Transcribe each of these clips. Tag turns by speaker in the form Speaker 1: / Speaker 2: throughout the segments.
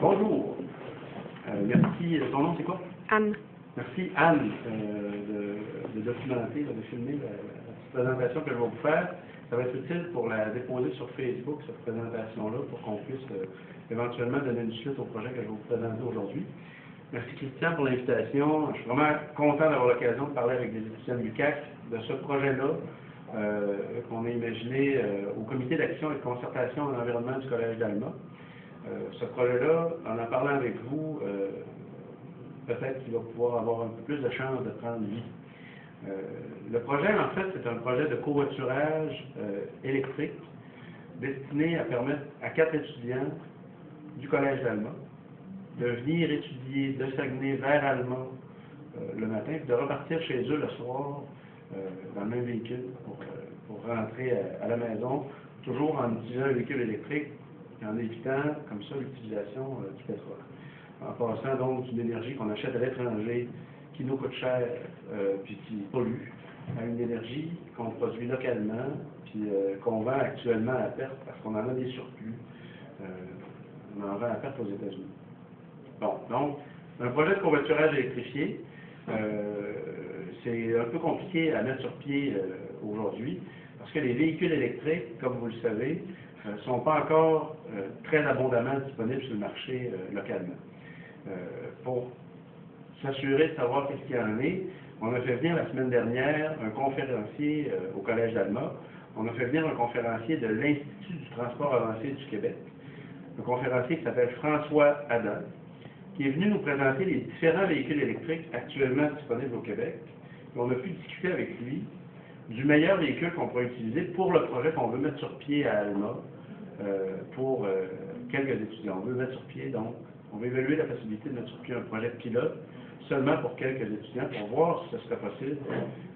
Speaker 1: Bonjour. Merci. Ton nom, c'est quoi?
Speaker 2: Anne.
Speaker 1: Merci, Anne, de documenter, de filmer la petite présentation que je vais vous faire. Ça va être utile pour la déposer sur Facebook, cette présentation-là, pour qu'on puisse éventuellement donner une suite au projet que je vais vous présenter aujourd'hui. Merci, Christian, pour l'invitation. Je suis vraiment content d'avoir l'occasion de parler avec des étudiants de l'UQAC de ce projet-là qu'on a imaginé au Comité d'action et de concertation en environnement du Collège d'Alma. Ce projet-là, en parlant avec vous, peut-être qu'il va pouvoir avoir un peu plus de chance de prendre vie. Le projet, en fait, c'est un projet de covoiturage électrique destiné à permettre à 4 étudiants du Collège d'Alma de venir étudier de Saguenay vers Alma le matin, puis de repartir chez eux le soir dans le même véhicule pour rentrer à la maison, toujours en utilisant un véhicule électrique et en évitant comme ça l'utilisation du pétrole. En passant donc d'une énergie qu'on achète à l'étranger, qui nous coûte cher, puis qui pollue, à une énergie qu'on produit localement, puis qu'on vend actuellement à perte parce qu'on en a des surplus. On en vend à perte aux États-Unis. Bon, donc, un projet de covoiturage électrifié, c'est un peu compliqué à mettre sur pied aujourd'hui, parce que les véhicules électriques, comme vous le savez, ne sont pas encore très abondamment disponibles sur le marché localement. Pour s'assurer de savoir qu'est-ce qu'il y en est, on a fait venir la semaine dernière un conférencier au Collège d'Alma. On a fait venir un conférencier de l'Institut du transport avancé du Québec, un conférencier qui s'appelle François Adam, qui est venu nous présenter les différents véhicules électriques actuellement disponibles au Québec. Et on a pu discuter avec lui du meilleur véhicule qu'on pourrait utiliser pour le projet qu'on veut mettre sur pied à Alma pour quelques étudiants. On veut mettre sur pied, donc, on va évaluer la possibilité de mettre sur pied un projet de pilote seulement pour quelques étudiants pour voir si ce serait possible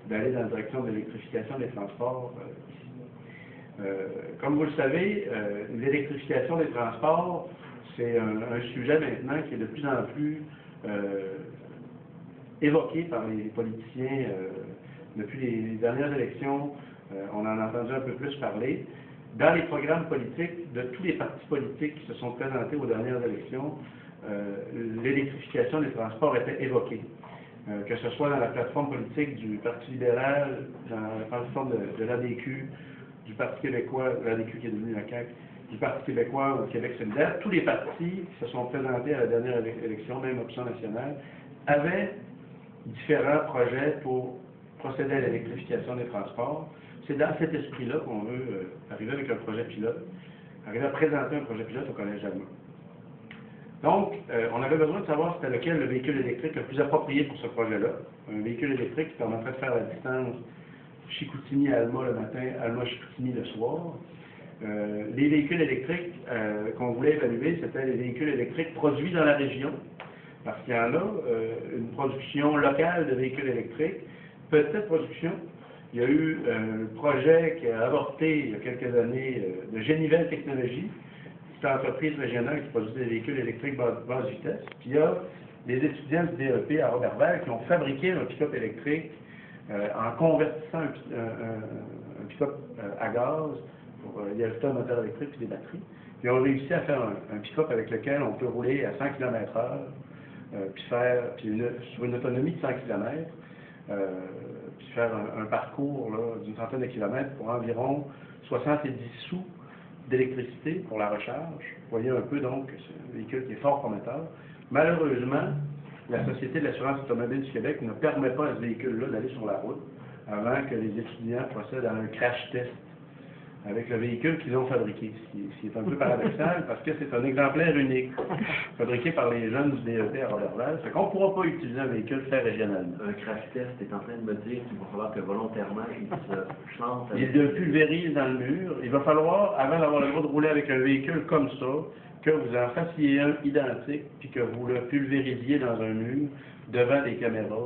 Speaker 1: d'aller dans la direction de l'électrification des transports ici. Comme vous le savez, l'électrification des transports, c'est un sujet maintenant qui est de plus en plus évoqué par les politiciens. Depuis les dernières élections, on en a entendu un peu plus parler. Dans les programmes politiques de tous les partis politiques qui se sont présentés aux dernières élections, l'électrification des transports était évoquée. Que ce soit dans la plateforme politique du Parti libéral, dans la plateforme de l'ADQ, du Parti québécois, l'ADQ qui est devenu la CAQ, du Parti québécois au Québec solidaire, tous les partis qui se sont présentés à la dernière élection, même Option nationale, avaient différents projets pour procéder à l'électrification des transports. C'est dans cet esprit-là qu'on veut arriver avec un projet pilote, arriver à présenter un projet pilote au Collège d'Alma. Donc, on avait besoin de savoir c'était lequel le véhicule électrique le plus approprié pour ce projet-là. Un véhicule électrique qui permettrait de faire la distance Chicoutimi à Alma le matin, Alma-Chicoutimi le soir. Les véhicules électriques qu'on voulait évaluer, c'était les véhicules électriques produits dans la région, parce qu'il y en a une production locale de véhicules électriques, petite production. Il y a eu un projet qui a avorté il y a quelques années de Génivelle Technologies, cette entreprise régionale qui produit des véhicules électriques basse vitesse. Puis il y a des étudiants du DEP à Roberval qui ont fabriqué un pick-up électrique en convertissant un pick-up à gaz. Il y a un moteur électrique et des batteries. Puis on a réussi à faire un pick-up avec lequel on peut rouler à 100 km/h, sur une autonomie de 100 km, puis faire un parcours d'une centaine de kilomètres pour environ 70 sous d'électricité pour la recharge. Vous voyez un peu donc que c'est un véhicule qui est fort prometteur. Malheureusement, la Société de l'assurance automobile du Québec ne permet pas à ce véhicule-là d'aller sur la route avant que les étudiants procèdent à un crash test avec le véhicule qu'ils ont fabriqué, ce qui est un peu paradoxal parce que c'est un exemplaire unique, fabriqué par les jeunes du DEP à Roberval. C'est qu'on ne pourra pas utiliser un véhicule fait régionalement.
Speaker 3: Un crash test est en train de me dire qu'il va falloir que volontairement il se chante.
Speaker 1: Il le pulvérise dans le mur. Il va falloir, avant d'avoir le droit de rouler avec un véhicule comme ça, que vous en fassiez un identique, puis que vous le pulvérisiez dans un mur devant des caméras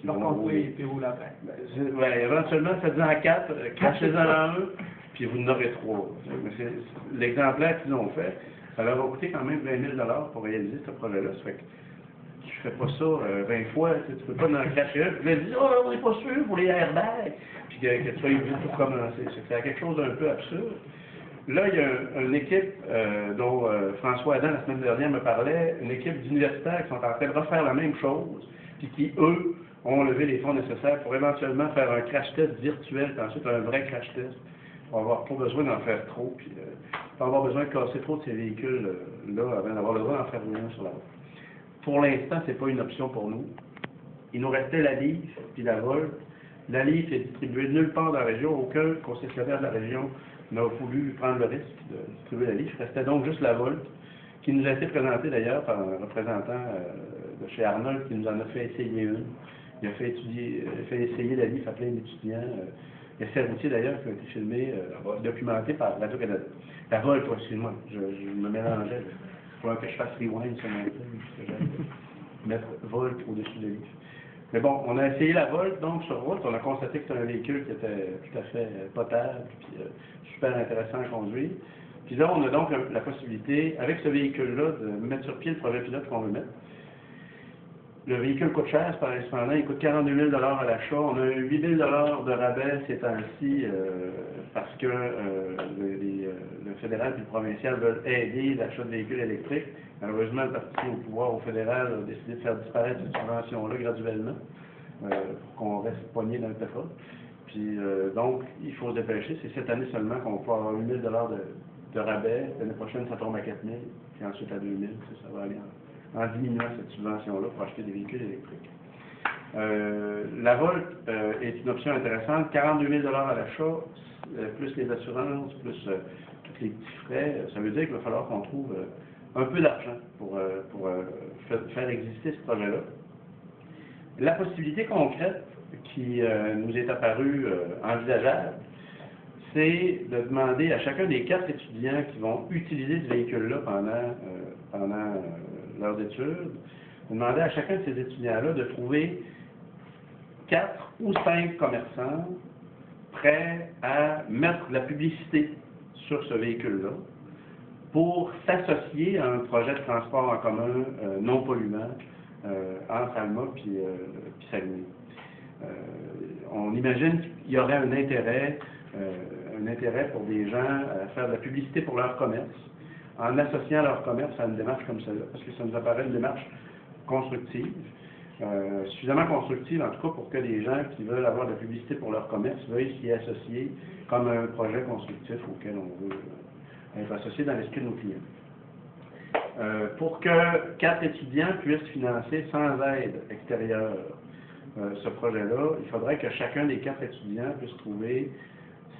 Speaker 1: qui vont rouler. Éventuellement, faites-en à 4, crachez-en un, puis vous en aurez 3. L'exemplaire qu'ils ont fait, ça leur a coûté quand même 20 000 $ pour réaliser ce projet-là. Ça fait que tu fais pas ça 20 fois, tu peux pas en cracher un, puis tu dis « Oh, on n'est pas sûr pour les airbags », puis que tu sois obligé de tout commencer. C'est quelque chose d'un peu absurde. Là, il y a une équipe dont François Adam, la semaine dernière, me parlait, une équipe d'universitaires qui sont en train de refaire la même chose, puis qui, eux, ont levé les fonds nécessaires pour éventuellement faire un crash test virtuel, puis ensuite un vrai crash test. On va avoir pas besoin d'en faire trop, puis pas avoir besoin de casser trop de ces véhicules-là avant d'avoir le droit d'en faire rouler sur la route. Pour l'instant, c'est pas une option pour nous. Il nous restait la Leaf puis la Volt. La Leaf est distribuée nulle part dans la région. Aucun concessionnaire de la région n'a voulu prendre le risque de distribuer la Leaf. Il restait donc juste la Volt, qui nous a été présentée d'ailleurs par un représentant de chez Arnold qui nous en a fait essayer une. Il a fait essayer la Leaf à plein d'étudiants. Il y a Serroutier d'ailleurs qui a été filmé, documenté par Radio-Canada. La Volt, excuse-moi, je me mélangeais. Il faudrait que je fasse rewind sur mon film, parce que j'aime mettre Volt au-dessus de Leaf. Mais bon, on a essayé la Volt, donc sur route, on a constaté que c'était un véhicule qui était tout à fait potable, puis super intéressant à conduire. Puis là, on a donc la possibilité, avec ce véhicule-là, de mettre sur pied le projet pilote qu'on veut mettre. Le véhicule coûte cher, cependant, il coûte 42 000 à l'achat. On a 8 000 de rabais ces temps-ci parce que le fédéral et le provincial veulent aider l'achat de véhicules électriques. Malheureusement, le parti au pouvoir au fédéral a décidé de faire disparaître cette subvention-là graduellement pour qu'on reste poigné dans le pétrole. Puis donc, il faut se dépêcher. C'est cette année seulement qu'on peut avoir 8 000 de rabais. L'année prochaine, ça tombe à 4 000, puis ensuite à 2 000. Ça va aller en diminuant cette subvention-là pour acheter des véhicules électriques. La Volt est une option intéressante. 42 000 à l'achat, plus les assurances, plus tous les petits frais. Ça veut dire qu'il va falloir qu'on trouve un peu d'argent pour faire exister ce projet-là. La possibilité concrète qui nous est apparue envisageable, c'est de demander à chacun des 4 étudiants qui vont utiliser ce véhicule-là pendant leurs études, de demander à chacun de ces étudiants-là de trouver 4 ou 5 commerçants prêts à mettre de la publicité sur ce véhicule-là pour s'associer à un projet de transport en commun non polluant entre Alma puis Saguenay. On imagine qu'il y aurait un intérêt pour des gens à faire de la publicité pour leur commerce, en associant leur commerce à une démarche comme celle-là, parce que ça nous apparaît une démarche constructive, suffisamment constructive en tout cas pour que les gens qui veulent avoir de la publicité pour leur commerce veuillent s'y associer comme un projet constructif auquel on veut être associé dans l'esprit de nos clients. Pour que 4 étudiants puissent financer sans aide extérieure ce projet-là, il faudrait que chacun des 4 étudiants puisse trouver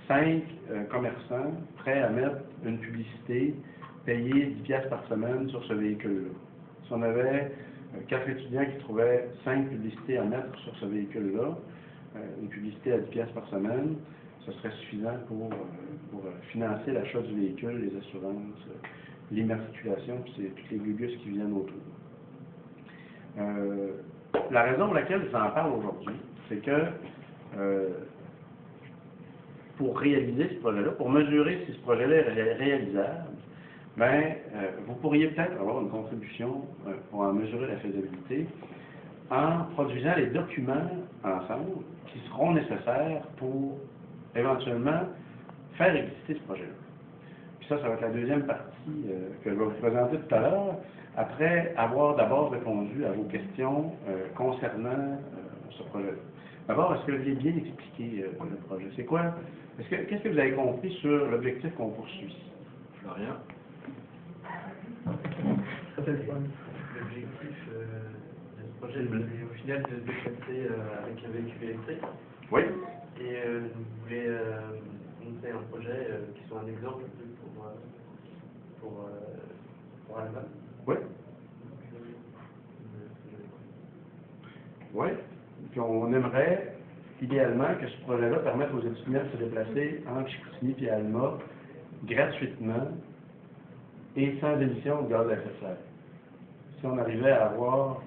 Speaker 1: 5 commerçants prêts à mettre une publicité payée 10 piastres par semaine sur ce véhicule-là. Si on avait 4 étudiants qui trouvaient 5 publicités à mettre sur ce véhicule-là, une publicité à 10 piastres par semaine, ce serait suffisant pour financer l'achat du véhicule, les assurances, l'immatriculation, puis c'est toutes les gugus qui viennent autour. La raison pour laquelle je vous en parle aujourd'hui, c'est que pour réaliser ce projet-là, pour mesurer si ce projet-là est réalisable, vous pourriez peut-être avoir une contribution pour en mesurer la faisabilité en produisant les documents ensemble qui seront nécessaires pour éventuellement faire exister ce projet-là. Puis ça va être la deuxième partie que je vais vous présenter tout à l'heure, après avoir d'abord répondu à vos questions concernant ce projet-là. D'abord, est-ce que vous avez bien expliqué le projet? C'est quoi? Qu'est-ce que vous avez compris sur l'objectif qu'on poursuit?
Speaker 3: Florian?
Speaker 2: L'objectif de ce projet, c'est au final de déplacer avec un véhicule électrique.
Speaker 1: Oui.
Speaker 2: Et vous voulez monter un projet qui soit un exemple pour Alma.
Speaker 1: Oui. Oui. Puis on aimerait, idéalement, que ce projet-là permette aux étudiants de se déplacer entre Chicoutimi et Alma gratuitement et sans émission de gaz à effet de serre. Si on arrivait à avoir,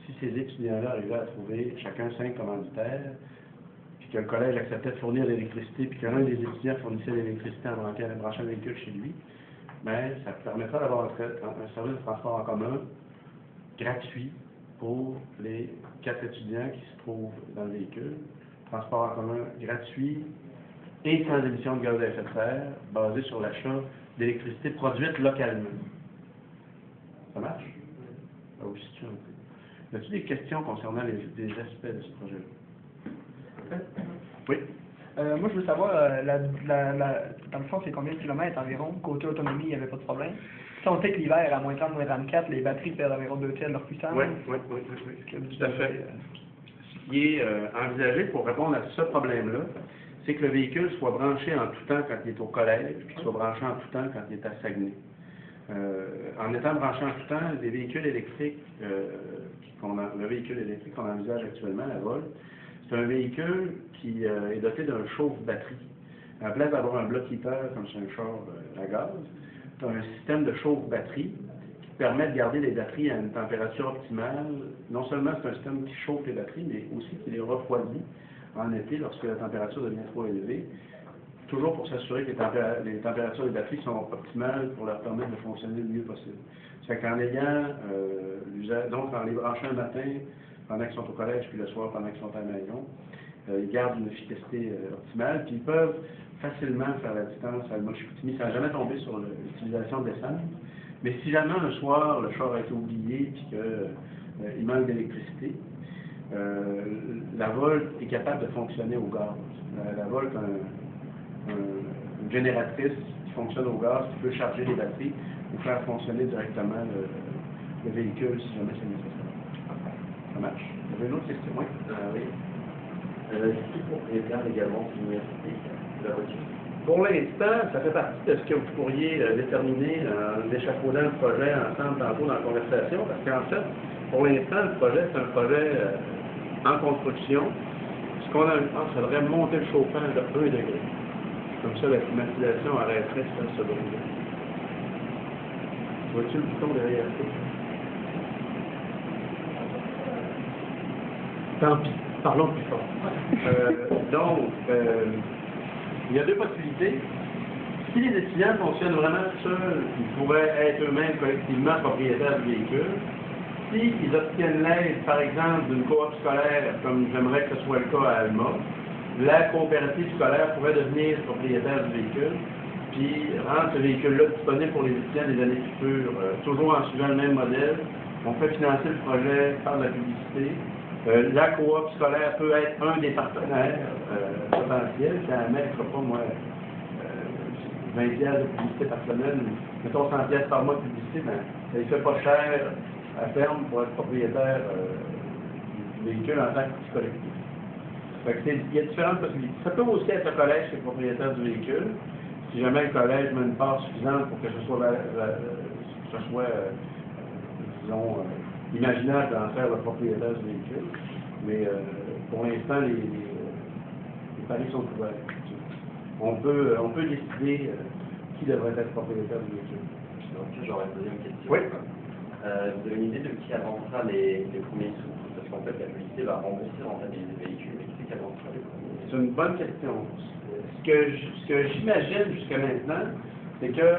Speaker 1: si ces étudiants-là arrivaient à trouver chacun 5 commanditaires, puis que le collège acceptait de fournir l'électricité, puis que l'un des étudiants fournissait l'électricité en branchant le véhicule chez lui, ça permettra d'avoir un service de transport en commun gratuit pour les 4 étudiants qui se trouvent dans le véhicule. Transport en commun gratuit et sans émission de gaz à effet de serre, basé sur l'achat d'électricité produite localement. Ça marche? Ah oui, c'est un peu. As-tu des questions concernant des aspects de ce projet-là? Oui?
Speaker 4: Moi, je veux savoir, dans le fond, c'est combien de kilomètres environ? Côté autonomie, il n'y avait pas de problème. Si on sait que l'hiver, à moins 30, moins 34, les batteries perdent environ 2 tiers de leur puissance.
Speaker 1: Oui, tout à fait. Ce qui est envisagé pour répondre à ce problème-là, c'est que le véhicule soit branché en tout temps quand il est au collège, puis qu'il soit branché en tout temps quand il est à Saguenay. En étant branché en tout temps, les véhicules électriques, le véhicule électrique qu'on envisage actuellement, la Volt, c'est un véhicule qui est doté d'un chauffe-batterie. À la place d'avoir un bloc heater comme sur un char à gaz, c'est un système de chauffe-batterie qui permet de garder les batteries à une température optimale. Non seulement c'est un système qui chauffe les batteries, mais aussi qui les refroidit en été lorsque la température devient trop élevée, toujours pour s'assurer que les températures des batteries sont optimales pour leur permettre de fonctionner le mieux possible. C'est qu'en ayant l'usage, donc en les branchant un matin, pendant qu'ils sont au collège, puis le soir, pendant qu'ils sont à la maison, ils gardent une efficacité optimale, puis ils peuvent facilement faire la distance à Alma-Chicoutimi sans jamais tomber sur l'utilisation d'essence. Mais si jamais un soir, le char a été oublié, puis qu'il manque d'électricité, la Volt est capable de fonctionner au gaz. La Volt a une génératrice qui fonctionne au gaz, qui peut charger les batteries ou faire fonctionner directement le véhicule si jamais c'est nécessaire. Ça marche? Vous avez une autre question? Oui.
Speaker 3: Oui. Qui est propriétaire également de l'université de la voiture?
Speaker 1: Pour l'instant, ça fait partie de ce que vous pourriez déterminer en échafaudant le projet ensemble tantôt dans la conversation, parce qu'en fait, pour l'instant, le projet, c'est un projet en construction. Ce qu'on a, je pense, ça devrait monter le chauffage de 1 degré. Comme ça, la climatisation arrêterait de faire ce bruit-là. Vois-tu le bouton derrière ça? Tant pis, parlons plus fort. Il y a deux possibilités. Si les étudiants fonctionnent vraiment seuls, ils pourraient être eux-mêmes collectivement propriétaires du véhicule. S'ils obtiennent l'aide, par exemple, d'une coop scolaire, comme j'aimerais que ce soit le cas à Alma, la coopérative scolaire pourrait devenir propriétaire du véhicule, puis rendre ce véhicule-là disponible pour les étudiants des années futures, toujours en suivant le même modèle. On fait financer le projet par la publicité. La coop scolaire peut être un des partenaires potentiels, ça ne mettra pas, moi, 20 piastres de publicité par semaine, mettons 100 piastres par mois de publicité, mais ça ne fait pas cher à terme pour être propriétaire du véhicule en tant que petit collectif. Il y a différentes possibilités. Ça peut aussi être le collège qui est propriétaire du véhicule, si jamais le collège met une part suffisante pour que ce soit disons, imaginable d'en faire le propriétaire du véhicule. Mais pour l'instant, les paris sont ouverts. On peut décider qui devrait être propriétaire du véhicule.
Speaker 3: Donc, j'aurais une deuxième question.
Speaker 1: Oui.
Speaker 3: Vous avez une idée de qui avancera les premiers sous? Parce qu'en fait, la publicité va rembourser en fait les véhicules. Mais qui avancera les premiers?
Speaker 1: C'est une bonne question. Ce que j'imagine jusqu'à maintenant, c'est que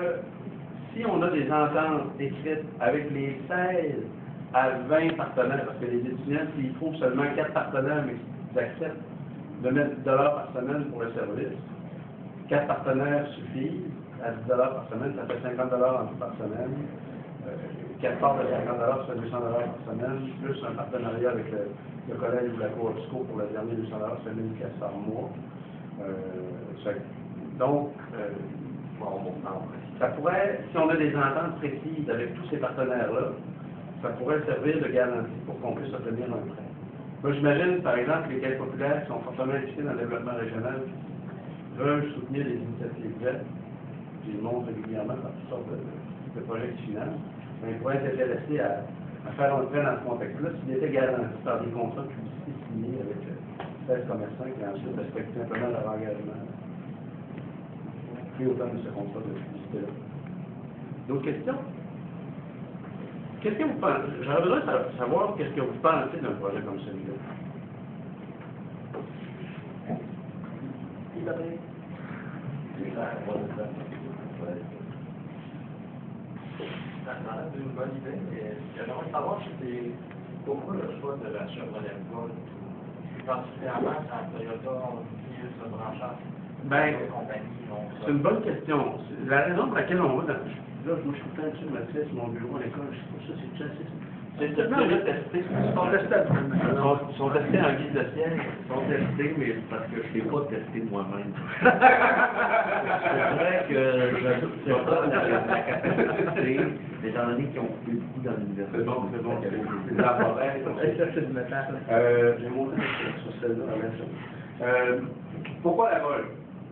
Speaker 1: si on a des ententes écrites avec les 16 à 20 partenaires, parce que les étudiants, s'ils trouvent seulement 4 partenaires, mais qu'ils acceptent de mettre 10 $ par semaine pour le service, 4 partenaires suffisent, à 10 $ par semaine, ça fait 50 $ en tout par semaine. 4 parts de 50 $, ça fait 200 $ par semaine, plus un partenariat avec le collège ou la coopsco pour le dernier 200 $, ça fait 1000 pièces par mois. Donc, ça pourrait, si on a des ententes précises avec tous ces partenaires-là, ça pourrait servir de garantie pour qu'on puisse obtenir un prêt. Moi, j'imagine, par exemple, les caisses populaires qui sont fortement impliquées dans le développement régional veulent soutenir les initiatives vertes, qui le montrent régulièrement par toutes sortes de projets qui financent. Ils pourraient être intéressés à faire un prêt dans ce contexte-là s'il était garanti par des contrats de publicité signés avec 16 commerçants qui ensuite respectent simplement leur engagement pris au temps de ce contrat de publicité-là. D'autres questions? Qu'est-ce que vous pensez? J'aurais besoin de savoir qu'est-ce que vous pensez d'un projet comme celui-là.
Speaker 2: Ça a une bonne idée, mais j'aimerais savoir pourquoi le choix de la Chevrolet Volt, particulièrement quand Toyota ont décidé de se brancher
Speaker 1: Ben,
Speaker 2: compagnie, non?
Speaker 1: c'est une bonne question. La raison pour laquelle on va dans... Là, moi, je suis tout le temps dessus, ma fille, sur mon bureau à l'école, je trouve ça, c'est déjà assez...
Speaker 3: C'est déjà testé.
Speaker 1: Ils sont testés
Speaker 3: Ils sont testés en guise de siège. Ils sont testés, mais parce que je ne l'ai pas testé moi-même. C'est vrai que je pas la capacité, étant donné qu'ils ont coupé le coup dans l'université.
Speaker 1: C'est bon, c'est bon. C'est la forêt.
Speaker 4: Ça, c'est du métal.
Speaker 1: J'ai monté sur celle-là. Pourquoi la vol?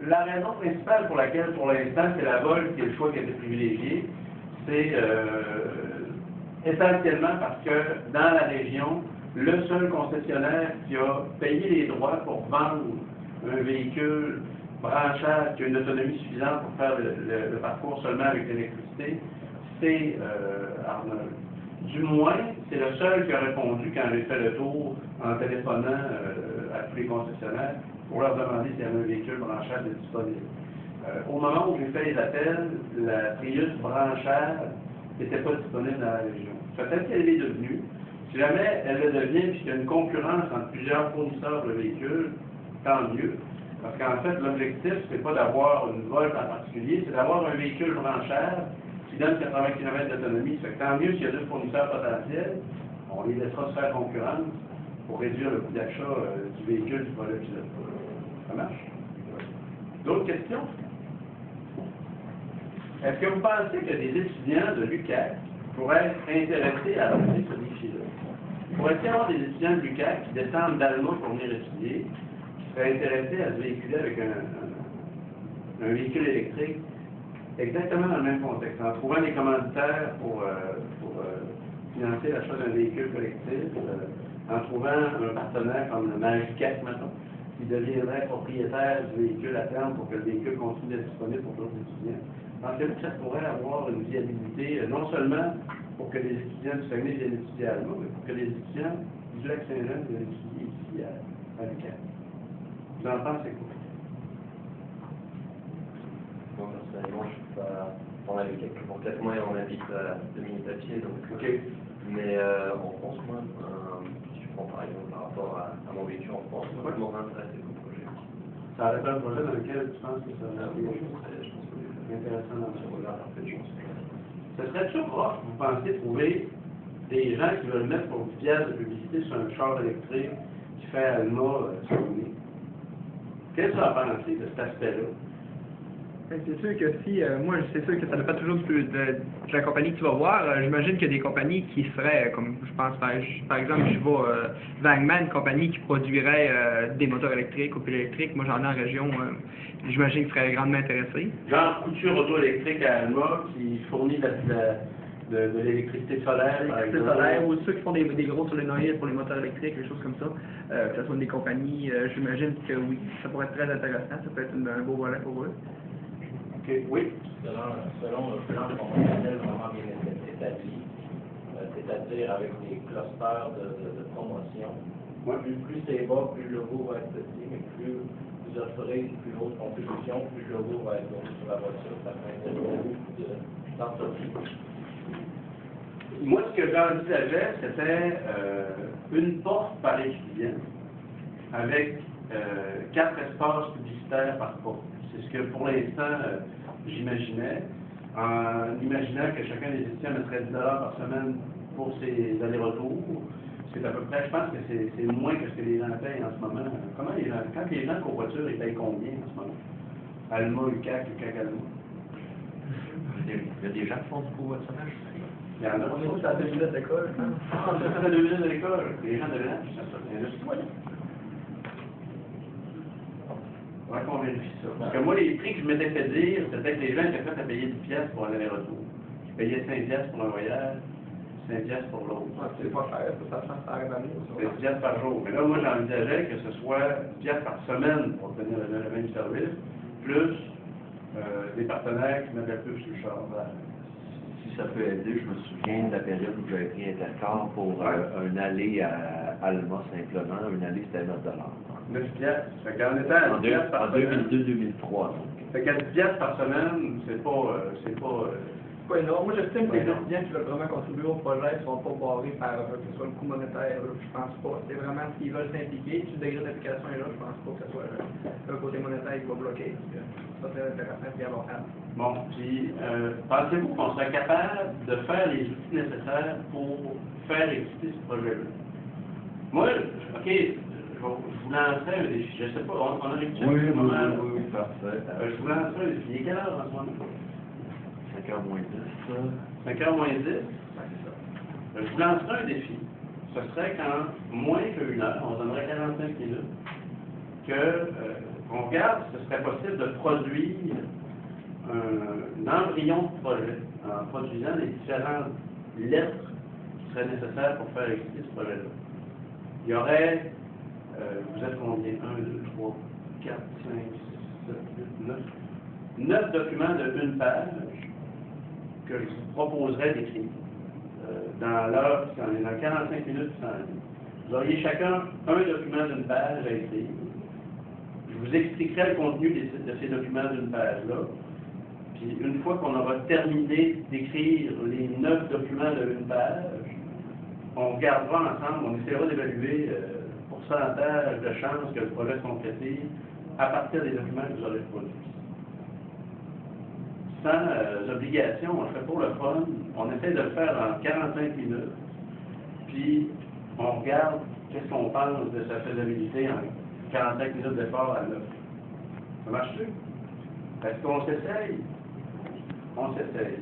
Speaker 1: La raison principale pour laquelle, pour l'instant, c'est la vol qui est le choix qui a été privilégié, c'est essentiellement parce que dans la région, le seul concessionnaire qui a payé les droits pour vendre un véhicule branchable qui a une autonomie suffisante pour faire le parcours seulement avec l'électricité, c'est Arnold. Du moins, c'est le seul qui a répondu quand j'ai fait le tour en téléphonant à tous les concessionnaires pour leur demander s'il y avait un véhicule branchable disponible. Au moment où j'ai fait les appels, la Prius branchable n'était pas disponible dans la région. Peut-être qu'elle est devenue. Si jamais elle le devient, puisqu'il y a une concurrence entre plusieurs fournisseurs de véhicules, tant mieux. Parce qu'en fait, l'objectif, c'est pas d'avoir une Volt en particulier, c'est d'avoir un véhicule branchable qui donne 80 km d'autonomie. Ça fait que tant mieux s'il y a deux fournisseurs potentiels, on les laissera se faire concurrence pour réduire le coût d'achat du véhicule du volet pilote. Ça marche? D'autres questions? Est-ce que vous pensez que des étudiants de l'UQAC pourraient être intéressés à adopter ce défi-là? Pourrait-il y avoir des étudiants de l'UQAC qui descendent d'Alma pour venir étudier, qui seraient intéressés à se véhiculer avec un véhicule électrique exactement dans le même contexte, en trouvant des commanditaires pour financer l'achat d'un véhicule collectif, en trouvant un partenaire comme le maire UQAC, maintenant, qui deviendrait propriétaire du véhicule à terme pour que le véhicule continue d'être disponible pour d'autres étudiants. Pensez-vous que ça pourrait avoir une viabilité, non seulement pour que les étudiants du Saguenay viennent étudier à Alma, mais pour que les étudiants du Lac-Saint-Jean viennent étudier ici à l'UQAC? Vous en pensez quoi?
Speaker 3: Moi, personnellement, je ne suis pas dans la l'UQAC. Bon, peut-être moi, on habite à 2 minutes à pied, donc...
Speaker 1: OK.
Speaker 3: Mais en France, moi, si je prends par exemple par rapport à mon véhicule en France, moi, je m'aurais intéressé au projet.
Speaker 1: Ça aurait été un projet dans lequel tu penses que ça aurait été
Speaker 3: Je pense que
Speaker 1: intéressant dans ce projet?
Speaker 3: en fait, je pense que...
Speaker 1: Ce serait toujours rough, vous pensez, trouver des gens qui veulent mettre pour 10 piastres de publicité sur un char électrique qui fait Alma Saguenay. Qu'est-ce que tu as pensé de cet aspect-là?
Speaker 4: C'est sûr que si, moi, c'est sûr que ça dépend toujours de la compagnie que tu vas voir. J'imagine qu'il y a des compagnies qui seraient, comme je pense, par exemple, je vois Wangman, une compagnie qui produirait des moteurs électriques ou piles électriques. Moi, j'en ai en région, j'imagine qu'ils seraient grandement intéressés.
Speaker 1: Genre couture auto-électrique à Alma qui fournit de l'électricité solaire, par
Speaker 4: L'électricité
Speaker 1: exemple.
Speaker 4: solaire, ou ceux qui font des gros solénoïdes pour les moteurs électriques, des choses comme ça. Que ce soit des compagnies, j'imagine que oui, ça pourrait être très intéressant. Ça peut être un beau volet pour eux.
Speaker 1: OK, oui.
Speaker 2: Selon le plan conventionnel vraiment bien établi, c'est-à-dire avec des clusters de promotion,
Speaker 1: Ouais.
Speaker 2: plus c'est bas, plus le logo va être petit, mais plus vous offrez une plus haute contribution, plus le logo va être gros sur la voiture. Ça fait beaucoup d'entreprises.
Speaker 1: Moi, ce que j'envisageais, c'était une porte par étudiant avec 4 espaces publicitaires par porte. C'est ce que, pour l'instant, j'imaginais, en imaginant que chacun des étudiants mettrait 10 $ par semaine pour ses allers-retours. C'est à peu près, je pense que c'est moins que ce que les gens payent en ce moment. Comment les gens, quand les gens covoiturent, ils payent combien en ce moment? Alma, UQAC, Alma.
Speaker 3: Il y a des gens qui font du covoiturage.
Speaker 1: Il y en a.
Speaker 4: On est tous à 2 minutes d'école.
Speaker 1: Ah, ça fait 2 minutes de l'école. Les gens de l'an, ça fait. Il y en a citoyens. Il faudrait qu'on vérifie ça. Parce que moi, les prix que je m'étais fait dire, c'était que les gens étaient prêts à payer 10 piastres pour un aller-retour. Ils payaient 5 piastres pour un voyage, 5 piastres pour l'autre.
Speaker 4: C'est pas cher, ça arrive à nous.
Speaker 1: 5 piastres par jour. Mais là, moi, j'envisageais que ce soit 10 piastres par semaine pour obtenir le même service, plus des partenaires qui mettent un peu sur le char.
Speaker 3: Si ça peut aider, je me souviens de la période où j'avais pris Intercar pour un aller à Alma simplement. Un aller, c'était 9 $.
Speaker 1: 9 piastres. Fait qu'en étant à 10 piastres par
Speaker 3: En
Speaker 1: semaine.
Speaker 3: 2002-2003.
Speaker 1: Fait qu'à 10 piastres par semaine, c'est pas
Speaker 4: C'est pas énorme. Moi, j'estime que les étudiants qui veulent vraiment contribuer au projet ne sont pas barrés par que ce soit le coût monétaire. Je pense pas. C'est vraiment s'ils veulent s'impliquer. Si le degré d'application est là, je pense pas que ce soit le côté monétaire qui va bloquer. C'est pas très intéressant et abordable.
Speaker 1: Bon, puis, pensez-vous qu'on serait capable de faire les outils nécessaires pour faire exister ce projet-là? Moi, OK, je vous lancerai un défi. Je ne sais pas, on a réussi
Speaker 3: Oui,
Speaker 1: un moment.
Speaker 3: oui, parfait.
Speaker 1: Je vous lancerai un défi. Il est quelle heure en ce moment?
Speaker 3: 5h moins 10.
Speaker 1: 5h moins 10? Je vous lancerai un défi. Ce serait qu'en moins qu'une heure, on donnerait 45 minutes, qu'on regarde si ce serait possible de produire un embryon de projet en produisant les différentes lettres qui seraient nécessaires pour faire exister ce projet-là. Il y aurait, vous êtes combien? 1, 2, 3, 4, 5, 6, 7, 8, 9. 9 documents de une page que je vous proposerais d'écrire dans l'heure, dans 45 minutes qui s'en vient. Vous auriez chacun un document d'une page à écrire. Je vous expliquerai le contenu de ces documents d'une page-là. Puis une fois qu'on aura terminé d'écrire les 9 documents d'une page, on regardera ensemble, on essaiera d'évaluer le pourcentage de chances que le projet se concrétise à partir des documents que vous aurez produits. Sans obligation, on le fait pour le fun, on essaie de le faire en 45 minutes, puis on regarde qu'est-ce qu'on pense de sa faisabilité en 45 minutes d'effort à l'œuvre. Ça marche-tu? Est-ce qu'on s'essaye? On s'essaye.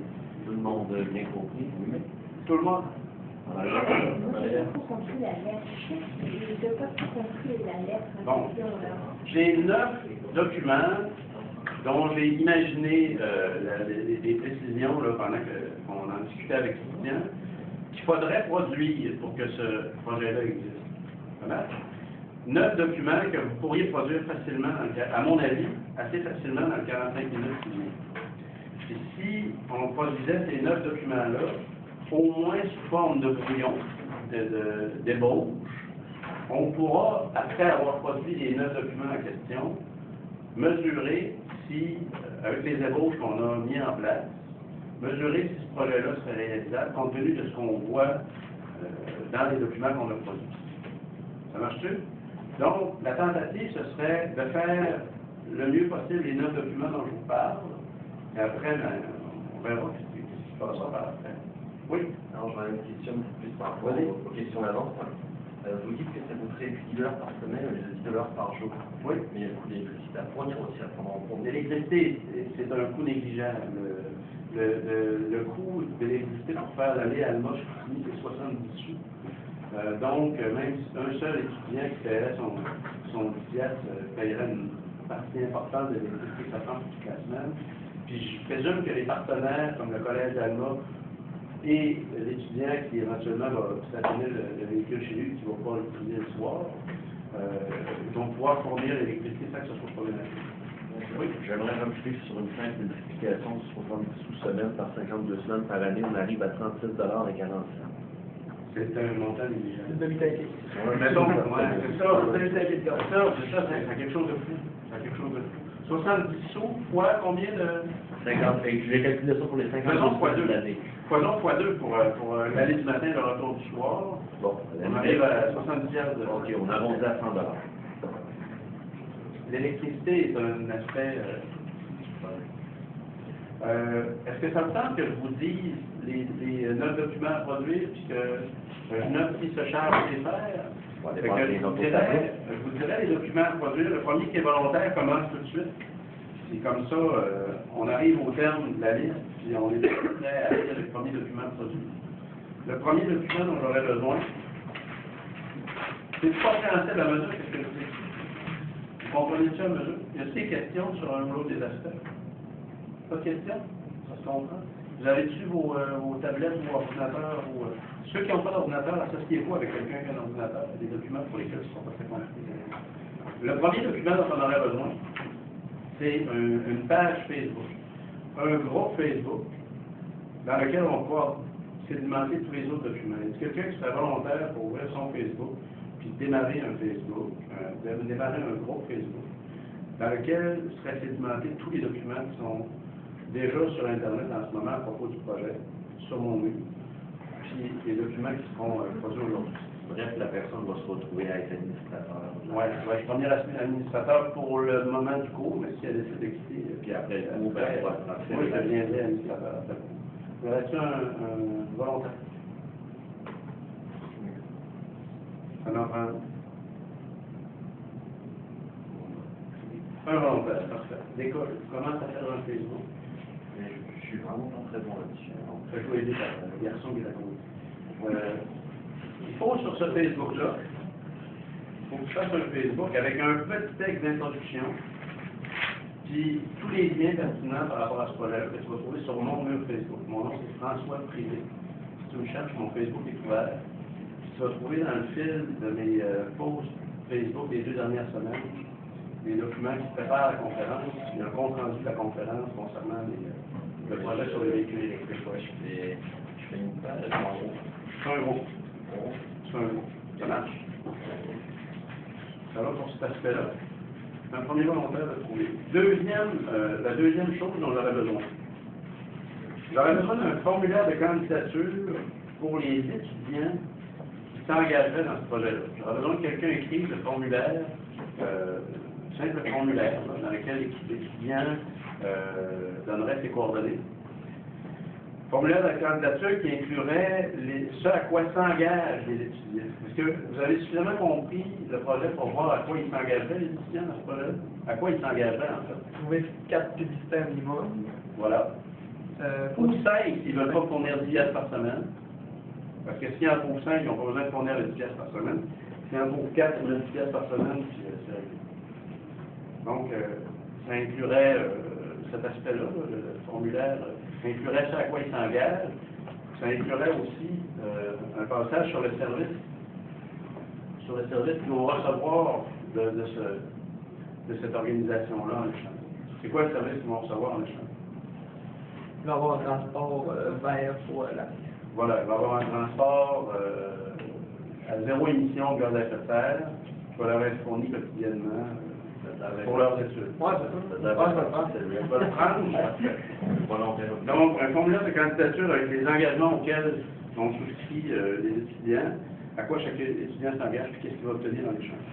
Speaker 3: Tout le monde a bien compris, oui.
Speaker 1: Tout le monde?
Speaker 5: Moi, j'ai pas compris la lettre. Je n'ai pas compris la lettre.
Speaker 1: Bon. J'ai 9 documents dont j'ai imaginé des précisions là, pendant qu'on en discutait avec les étudiants, qu'il faudrait produire pour que ce projet-là existe. Ça marche? 9 documents que vous pourriez produire facilement, à mon avis, assez facilement dans le 45 minutes qui vient. Puis si on produisait ces 9 documents-là, au moins sous forme de brouillon, d'ébauche, on pourra, après avoir produit les 9 documents en question, mesurer si, avec les ébauches qu'on a mis en place, mesurer si ce projet-là serait réalisable compte tenu de ce qu'on voit dans les documents qu'on a produits. Ça marche-tu? Donc, la tentative, ce serait de faire le mieux possible les 9 documents dont je vous parle, et après, ben, on verra ce qui se passera par après. Oui?
Speaker 2: Alors, j'aurais une question plus par rapport aux questions d'avance. Vous dites que ça vous ferait 10 $ par semaine et 10 $ par jour.
Speaker 1: Oui.
Speaker 2: Mais il y a le coût d'électricité à fournir aussi à prendre en compte.
Speaker 1: L'électricité, c'est un coût négligeable. Le coût de l'électricité pour faire l'aller à Alma, c'est 70 sous. Donc, même si un seul étudiant qui paierait son pièce paierait une partie importante de l'électricité que ça prend pour toute la semaine. Puis je présume que les partenaires, comme le Collège d'Alma, et l'étudiant qui éventuellement va stationner le véhicule chez lui, qui ne va pas l'utiliser le soir, ils vont pouvoir fournir l'électricité sans que ce soit problématique.
Speaker 3: Oui, j'aimerais rajouter sur une simple multiplication de 70 sous semaine par 52 semaines par année, on arrive à 36 $ et 40 cents.
Speaker 1: C'est un montant négligeable.
Speaker 4: Une demi-taille.
Speaker 1: Mettons, c'est ça, c'est quelque chose de fou. C'est quelque chose de fou. 70 sous fois combien de...
Speaker 3: 50, j'ai calculé ça pour les 50 semaines de l'année.
Speaker 1: Faisons fois 2 pour l'aller du matin et le retour du soir.
Speaker 3: Bon,
Speaker 1: On arrive à 70 $.
Speaker 3: ok, on arrondit à 100 $.
Speaker 1: L'électricité est un aspect... est-ce que ça me semble que je vous dise les 9 documents à produire, puis que je note qui se charge de les faire? Fait que je vous dirais les documents à produire. Le premier qui est volontaire commence tout de suite. Et comme ça, on arrive au terme de la liste, puis on est prêt à lire le premier document produit. Le premier document dont j'aurais besoin, c'est pas compréhensible à mesure que ce que je dis. Vous comprenez-tu à mesure? Y a-t-il des questions sur un ou l'autre des aspects? Pas de questions? Ça se comprend? Vous avez-tu vos tablettes ou ordinateurs? Ceux qui n'ont pas d'ordinateur, associez-vous avec quelqu'un qui a un ordinateur, des documents pour lesquels ils ne sont pas très compliqués. Le premier document dont on aurait besoin, c'est une page Facebook, un groupe Facebook, dans lequel on va sédimenter tous les autres documents. Est-ce quelqu'un qui serait volontaire pour ouvrir son Facebook, puis démarrer un Facebook, démarrer un groupe Facebook, dans lequel seraient sédimentés tous les documents qui sont déjà sur Internet en ce moment à propos du projet, sur mon mur, puis les documents qui seront produits aujourd'hui.
Speaker 3: Bref, la personne va se retrouver à être administrateur.
Speaker 1: Oui, je vais être premier administrateur pour le moment du cours, mais si elle décide de quitter,
Speaker 3: Puis après, le cours, elle va se transférer.
Speaker 1: moi, je deviendrai administrateur après le cours. Y aurait-il un volontaire? Un enfant? Un volontaire, parfait. L'école, comment ça fait dans Facebook?
Speaker 3: Mais je suis vraiment pas très bon là-dessus.
Speaker 1: Je vais aider par le garçon qui est à côté. Il faut sur ce Facebook-là, il faut que je fasse un Facebook avec un petit texte d'introduction, puis tous les liens pertinents par rapport à ce projet-là que tu vas trouver sur mon mur Facebook. Mon nom, c'est François Privé. Si tu me cherches, mon Facebook est ouvert. Tu vas trouver dans le fil de mes posts Facebook des 2 dernières semaines des documents qui préparent la conférence, il y a un compte rendu de la conférence concernant le projet sur les véhicules électriques.
Speaker 3: Ouais, je fais une page en haut.
Speaker 1: C'est un gros. C'est un gros. Ça marche. Ça va pour cet aspect-là. Un premier volontaire de trouver. La deuxième chose dont j'aurais besoin. J'aurais besoin d'un formulaire de candidature pour les étudiants qui s'engageraient dans ce projet-là. J'aurais besoin que quelqu'un écrive le formulaire, simple formulaire, là, dans lequel l'étudiant donnerait ses coordonnées. Formulaire de candidature qui inclurait ce à quoi s'engagent les étudiants. Est-ce que vous avez suffisamment compris le projet pour voir à quoi ils s'engageraient, les étudiants, dans ce projet? À quoi ils s'engageraient, en fait?
Speaker 4: Trouver 4 publicitaires minimum.
Speaker 1: Voilà. Ou 5, s'ils ne veulent pas fournir 10 piastres par semaine. Parce que s'ils en trouvent 5, ils n'ont pas besoin de fournir les 10 piastres par semaine. S'ils en trouvent 4, ils fournissent 10 piastres par semaine, puis c'est réglé. Donc, ça inclurait cet aspect-là, le formulaire, ça inclurait ça à quoi ils s'engagent. Ça inclurait aussi un passage sur le service qu'ils vont recevoir de cette organisation-là en échange. C'est quoi le service qu'ils vont recevoir en échange?
Speaker 4: Il va y avoir un transport vert pour la...
Speaker 1: Voilà, il va y avoir un transport à 0 émission de gaz à effet de serre qui va leur être fourni quotidiennement pour leurs études.
Speaker 4: Ouais, c'est ça. Ouais, je vais le prendre.
Speaker 1: Je vais le prendre. Donc, un formulaire de candidature avec les engagements auxquels sont souscrits les étudiants, à quoi chaque étudiant s'engage, puis qu'est-ce qu'il va obtenir dans l'échange.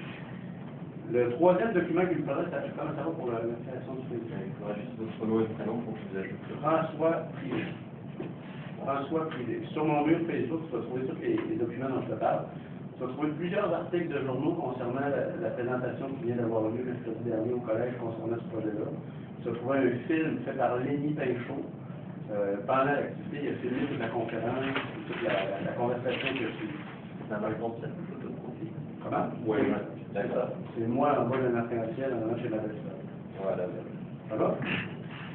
Speaker 1: Le troisième document qu'il me faudrait, c'est comment ça va pour la création du Facebook.
Speaker 3: Il faudra juste votre nom et prénom pour que je vous ajoute.
Speaker 1: François Privé. François Privé. Sur mon mur Facebook, tu vas trouver tous les documents dont je te parle. Tu vas trouver plusieurs articles de journaux concernant la présentation qui vient d'avoir lieu mercredi dernier au collège concernant ce projet-là. Tu vas trouver un film fait par Lénie Pinchot. Pendant l'activité, il a filmé toute la conférence, toute la conversation que j'ai eue.
Speaker 3: Ça va le compte, ça peut photo de profil.
Speaker 1: Comment?
Speaker 3: Oui,
Speaker 1: C'est ça. C'est moi en bas d'un arc-en-ciel, en allant chez la belle-sœur.
Speaker 3: Voilà.
Speaker 1: Ça va?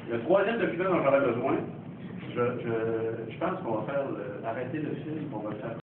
Speaker 1: Le troisième document dont j'aurais besoin, je pense qu'on va faire arrêter le film, on va le faire